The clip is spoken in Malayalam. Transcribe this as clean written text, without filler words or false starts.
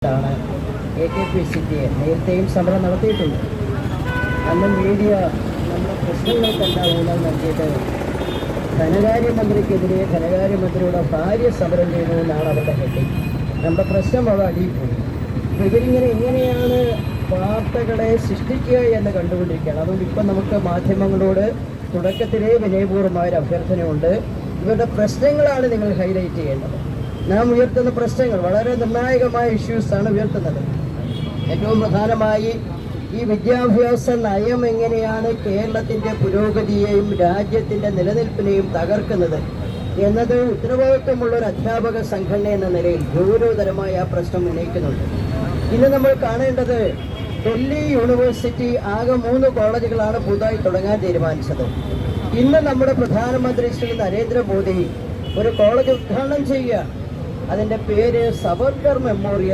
ാണ് AKPCTA നേരത്തെയും സമരം നടത്തിയിട്ടുണ്ട്. അന്ന് മീഡിയ നമ്മുടെ പ്രശ്നങ്ങൾക്കെല്ലാം ഊന്നൽ നൽകിയിട്ട് ധനകാര്യമന്ത്രിക്കെതിരെ ധനകാര്യമന്ത്രിയുടെ ഭാര്യ സമരം ചെയ്തു എന്നാണ് അവരുടെ ഹെഡിങ്. നമ്മുടെ പ്രശ്നം അവിടെ അടിയിൽ പോയി. അപ്പോൾ ഇങ്ങനെയാണ് വാർത്തകളെ സൃഷ്ടിക്കുക എന്ന് കണ്ടുകൊണ്ടിരിക്കുകയാണ്. അതുകൊണ്ട് ഇപ്പം നമുക്ക് മാധ്യമങ്ങളോട് തുടക്കത്തിലേ വിനയപൂർവ്വമായൊരു അഭ്യർത്ഥനയുണ്ട്. ഇവരുടെ പ്രശ്നങ്ങളാണ് നിങ്ങൾ ഹൈലൈറ്റ് ചെയ്യേണ്ടത്. നാം ഉയർത്തുന്ന പ്രശ്നങ്ങൾ വളരെ നിർണായകമായ ഇഷ്യൂസാണ് ഉയർത്തുന്നത്. ഏറ്റവും പ്രധാനമായി ഈ വിദ്യാഭ്യാസ നയം എങ്ങനെയാണ് കേരളത്തിൻ്റെ പുരോഗതിയെയും രാജ്യത്തിൻ്റെ നിലനിൽപ്പിനെയും തകർക്കുന്നത് എന്നത് ഉത്തരവാദിത്വമുള്ള ഒരു അധ്യാപക സംഘടന എന്ന നിലയിൽ ഗൗരവതരമായ ആ പ്രശ്നം ഉന്നയിക്കുന്നുണ്ട്. ഇന്ന് നമ്മൾ കാണേണ്ടത് ഡൽഹി യൂണിവേഴ്സിറ്റി ആകെ 3 കോളേജുകളാണ് പുതുതായി തുടങ്ങാൻ തീരുമാനിച്ചത്. ഇന്ന് നമ്മുടെ പ്രധാനമന്ത്രി ശ്രീ നരേന്ദ്രമോദി ഒരു കോളേജ് ഉദ്ഘാടനം ചെയ്യുക. അതിൻ്റെ പേര് സവർക്കർ മെമ്മോറിയൽ